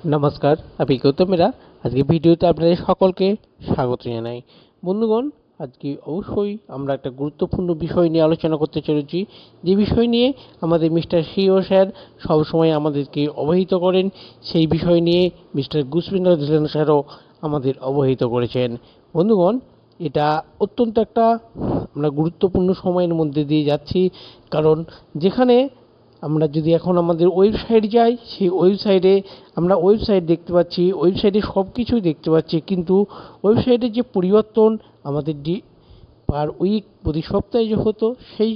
নমস্কার, আমি গৌতম মেরা। আজকে ভিডিওতে আপনাদের সকলকে স্বাগত জানাই। বন্ধুগণ, আজকে অবশ্যই আমরা একটা গুরুত্বপূর্ণ বিষয় নিয়ে আলোচনা করতে চলেছি, যে বিষয় নিয়ে আমাদের মিস্টার সিও স্যার সবসময় আমাদেরকে অবহিত করেন। সেই বিষয় নিয়ে মিস্টার গুসপিন্দর ধিলান স্যারও আমাদের অবহিত করেছেন। বন্ধুগণ, এটা অত্যন্ত একটা আমরা গুরুত্বপূর্ণ সময়ের মধ্যে দিয়ে যাচ্ছি, কারণ যেখানে আমরা যদি এখন আমাদের ওয়েবসাইট যাই, সেই ওয়েবসাইটে আমরা ওয়েবসাইট দেখতে পাচ্ছি, ওয়েবসাইটে সব কিছুই দেখতে পাচ্ছি, কিন্তু ওয়েবসাইটের যে পরিবর্তন আমাদের পার উইক প্রতি সপ্তাহে যে হতো, সেই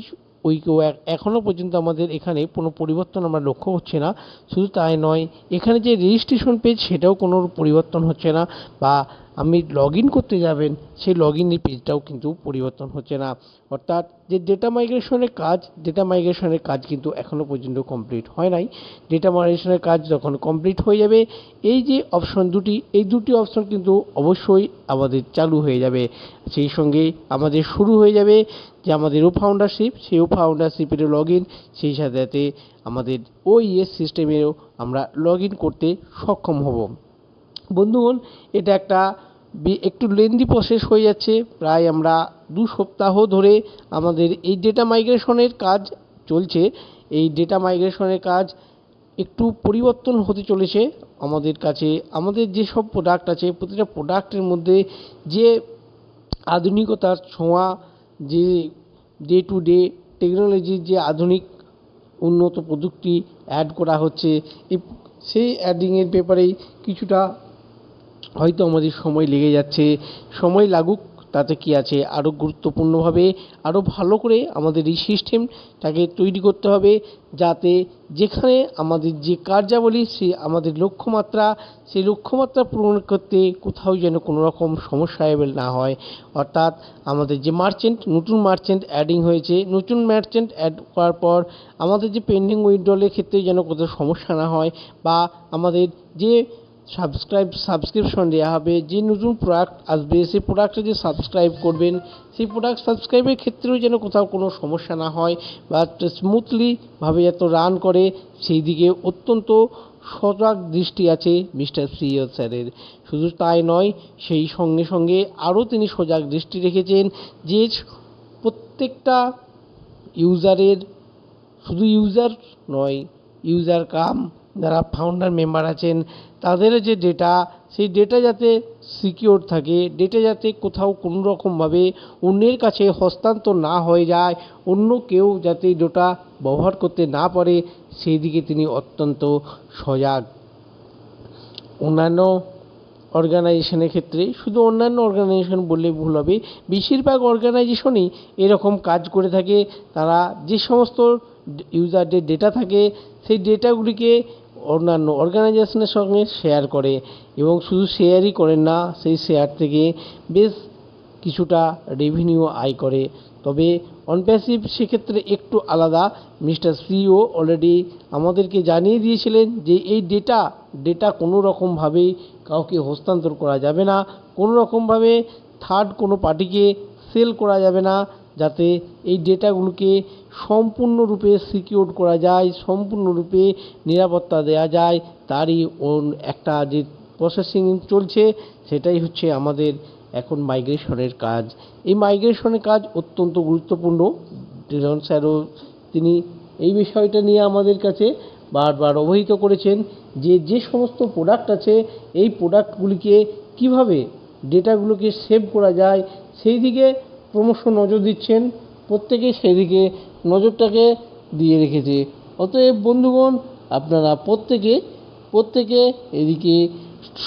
উইকেও এখনও পর্যন্ত আমাদের এখানে কোনো পরিবর্তন আমরা লক্ষ্য করছি না। শুধু তাই নয়, এখানে যে রেজিস্ট্রেশন পেজ সেটাও কোনো পরিবর্তন হচ্ছে না, বা আপনি লগ ইন করতে যাবেন সেই লগ ইনের পেজটাও কিন্তু পরিবর্তন হচ্ছে না। অর্থাৎ যে ডেটা মাইগ্রেশনের কাজ কিন্তু এখনও পর্যন্ত কমপ্লিট হয় নাই। ডেটা মাইগ্রেশনের কাজ যখন কমপ্লিট হয়ে যাবে, এই যে অপশন দুটি, এই দুটি অপশন কিন্তু অবশ্যই আমাদের চালু হয়ে যাবে। সেই সঙ্গে আমাদের শুরু হয়ে যাবে যে আমাদের ফাউন্ডারশিপ, সেই ফাউন্ডারশিপের লগ ইন, সেই সাথে আমাদের ওইএস সিস্টেমেও আমরা লগ ইন করতে সক্ষম হব। বন্ধুগণ, এটা একটু লেন্দি প্রসেস হয়ে যাচ্ছে। প্রায় আমরা 2 সপ্তাহ ধরে আমাদের এই ডেটা মাইগ্রেশনের কাজ চলছে। এই ডেটা মাইগ্রেশনের কাজ একটু পরিবর্তন হতে চলেছে আমাদের কাছে। আমাদের যেসব প্রোডাক্ট আছে, প্রতিটা প্রোডাক্টের মধ্যে যে আধুনিকতার ছোঁয়া, যে ডে টু ডে টেকনোলজির যে আধুনিক উন্নত প্রযুক্তি অ্যাড করা হচ্ছে, সেই অ্যাডিংয়ের ব্যাপারেই কিছুটা হয়তো আমাদের সময় লেগে যাচ্ছে। সময় লাগুক, তাতে কি আছে, আরও গুরুত্বপূর্ণভাবে আরও ভালো করে আমাদের এই সিস্টেমটাকে তৈরি করতে হবে, যাতে যেখানে আমাদের যে কার্যাবলী, আমাদের লক্ষ্যমাত্রা, সেই লক্ষ্যমাত্রা পূরণ করতে কোথাও যেন কোনো রকম সমস্যা না হয়। অর্থাৎ আমাদের যে নতুন মার্চেন্ট অ্যাডিং হয়েছে, নতুন মার্চেন্ট অ্যাড করার পর আমাদের যে পেন্ডিং উইথড্রলের ক্ষেত্রে যেন কোথাও সমস্যা না হয়, বা আমাদের যে সাবস্ক্রিপশন দেওয়া হবে, যে নতুন প্রোডাক্ট আসবে সেই প্রোডাক্টে যে সাবস্ক্রাইব করবেন, সেই প্রোডাক্ট সাবস্ক্রাইবের ক্ষেত্রেও যেন কোথাও কোনো সমস্যা না হয়, বা স্মুথলিভাবে যাতে রান করে, সেই দিকে অত্যন্ত সজাগ দৃষ্টি আছে মিস্টার সিও স্যারের। শুধু তাই নয়, সেই সঙ্গে সঙ্গে আরও তিনি সজাগ দৃষ্টি রেখেছেন যে প্রত্যেকটা ইউজারের, শুধু ইউজার নয়, ইউজার যারা ফাউন্ডার মেম্বার আছেন, তাদের যে ডেটা, সেই ডেটা যাতে সিকিওর থাকে, ডেটা যাতে কোথাও কোনো রকমভাবে অন্যের কাছে হস্তান্তর না হয়ে যায়, অন্য কেউ যাতে ডেটা ব্যবহার করতে না পারে, সেই দিকে তিনি অত্যন্ত সজাগ। অন্যান্য অর্গানাইজেশনের ক্ষেত্রে, শুধু অন্যান্য অর্গানাইজেশন বললে ভুল হবে, বেশিরভাগ অর্গানাইজেশনই এরকম কাজ করে থাকে। তারা যে সমস্ত ইউজারদের ডেটা থাকে, সেই ডেটাগুলিকে অন্যান্য অর্গানাইজেশনের সঙ্গে শেয়ার করে, এবং শুধু শেয়ারই করেন না, সেই শেয়ার থেকে বেশ কিছুটা রেভিনিউ আয় করে। তবে অনপ্যাসিভ সেক্ষেত্রে একটু আলাদা। মিস্টার সিও অলরেডি আমাদেরকে জানিয়ে দিয়েছিলেন যে এই ডেটা কোনো রকমভাবেই কাউকে হস্তান্তর করা যাবে না, কোনো রকমভাবে থার্ড কোনো পার্টিকে সেল করা যাবে না, যাতে এই ডেটাগুলোকে সম্পূর্ণরূপে সিকিউর করা যায়, সম্পূর্ণরূপে নিরাপত্তা দেওয়া যায়। তারই একটা যে প্রসেসিং চলছে, সেটাই হচ্ছে আমাদের এখন মাইগ্রেশনের কাজ। এই মাইগ্রেশনের কাজ অত্যন্ত গুরুত্বপূর্ণ। ডিলন স্যারও তিনি এই বিষয়টা নিয়ে আমাদের কাছে বারবার অবহিত করেছেন যে সমস্ত প্রোডাক্ট আছে, এই প্রোডাক্টগুলিকে কীভাবে ডেটাগুলোকে সেভ করা যায়, সেই দিকে ক্রমশ নজর দিচ্ছেন। প্রত্যেকেই সেই দিকে নজরটাকে দিয়ে রেখেছে। অতএব বন্ধুগণ, আপনারা প্রত্যেকে এদিকে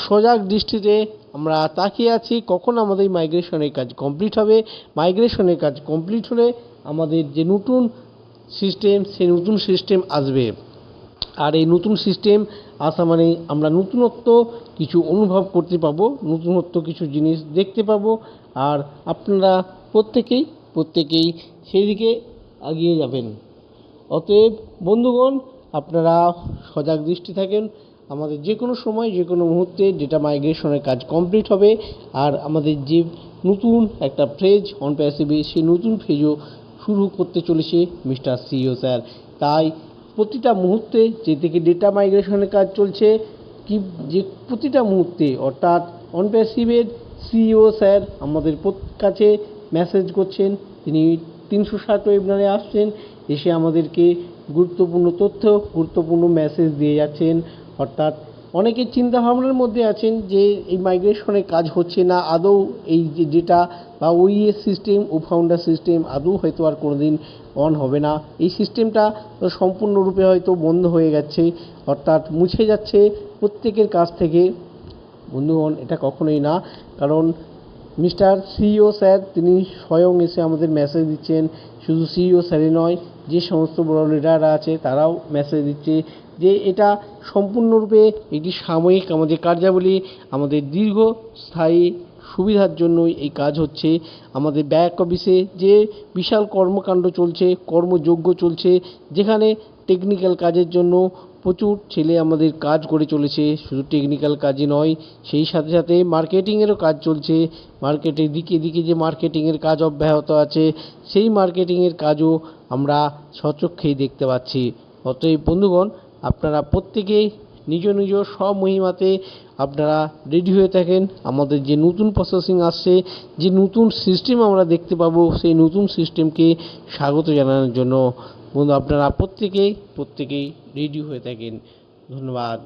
সজাগ দৃষ্টিতে আমরা তাকিয়ে আছি, কখন আমাদের মাইগ্রেশনের কাজ কমপ্লিট হবে। মাইগ্রেশনের কাজ কমপ্লিট হলে আমাদের যে নতুন সিস্টেম, সেই নতুন সিস্টেম আসবে। আর এই নতুন সিস্টেম আসা মানে আমরা নতুনত্ব কিছু অনুভব করতে পাবো, নতুনত্ব কিছু জিনিস দেখতে পাবো, আর আপনারা প্রত্যেকেই সেই দিকে এগিয়ে যাবেন। অতএব বন্ধুগণ, আপনারা সজাগ দৃষ্টি থাকেন। আমাদের যে কোনো সময়, যে কোনো মুহূর্তে ডেটা মাইগ্রেশনের কাজ কমপ্লিট হবে, আর আমাদের যে নতুন একটা ফেজ অনপ্যাসিভে, সেই নতুন ফেজও শুরু করতে চলেছে মিস্টার সিও স্যার। তাই প্রতিটা মুহূর্তে যেদিকে ডেটা মাইগ্রেশনের কাজ চলছে, কি যে প্রতিটা মুহূর্তে, অর্থাৎ অনপ্যাসিভের সিইও স্যার আমাদের কাছে মেসেজ করছেন। তিনি 360 ওয়েবিনারে আসছেন, এসে আমাদেরকে গুরুত্বপূর্ণ তথ্য, গুরুত্বপূর্ণ মেসেজ দিয়ে যাচ্ছেন। অর্থাৎ অনেকের চিন্তা ভাবনার মধ্যে আছেন যে এই মাইগ্রেশনের কাজ হচ্ছে না আদৌ, এই যে যেটা বা ওইএস সিস্টেম, ও ফাউন্ডার সিস্টেম আদৌ হয়তো আর কোনোদিন অন হবে না। এই সিস্টেমটা সম্পূর্ণরূপে হয়তো বন্ধ হয়ে গেছে, অর্থাৎ মুছে যাচ্ছে প্রত্যেকের কাছ থেকে। বন্ধুগণ, এটা কখনোই না, কারণ মিস্টার সিইও স্যার তিনি স্বয়ং এসে আমাদের মেসেজ দিচ্ছেন। শুধু সিইও স্যারই নয়, যে সমস্ত বড় লিডাররা আছে তারাও মেসেজ দিচ্ছে যে এটা সম্পূর্ণরূপে একটি সাময়িক আমাদের কার্যাবলী, আমাদের দীর্ঘস্থায়ী সুবিধার জন্যই এই কাজ হচ্ছে। আমাদের ব্যাক অফিসে যে বিশাল কর্মকাণ্ড চলছে, কর্মযজ্ঞ চলছে, যেখানে টেকনিক্যাল কাজের জন্য প্রচুর ছেলে আমাদের কাজ করে চলেছে। শুধু টেকনিক্যাল কাজই নয়, সেই সাথে সাথে মার্কেটিংয়েরও কাজ চলছে। মার্কেটের দিকে দিকে যে মার্কেটিংয়ের কাজ অব্যাহত আছে, সেই মার্কেটিংয়ের কাজও আমরা স্বচক্ষেই দেখতে পাচ্ছি। অতএব বন্ধুগণ, আপনারা প্রত্যেকেই নিজ নিজ স্বমহিমাতে আপনারা রেডি হয়ে থাকেন। আমাদের যে নতুন প্রসেসিং আসছে, যে নতুন সিস্টেম আমরা দেখতে পাবো, সেই নতুন সিস্টেমকে স্বাগত জানানোর জন্য বন্ধু আপনারা প্রত্যেকেই রেডি হয়ে থাকেন। ধন্যবাদ।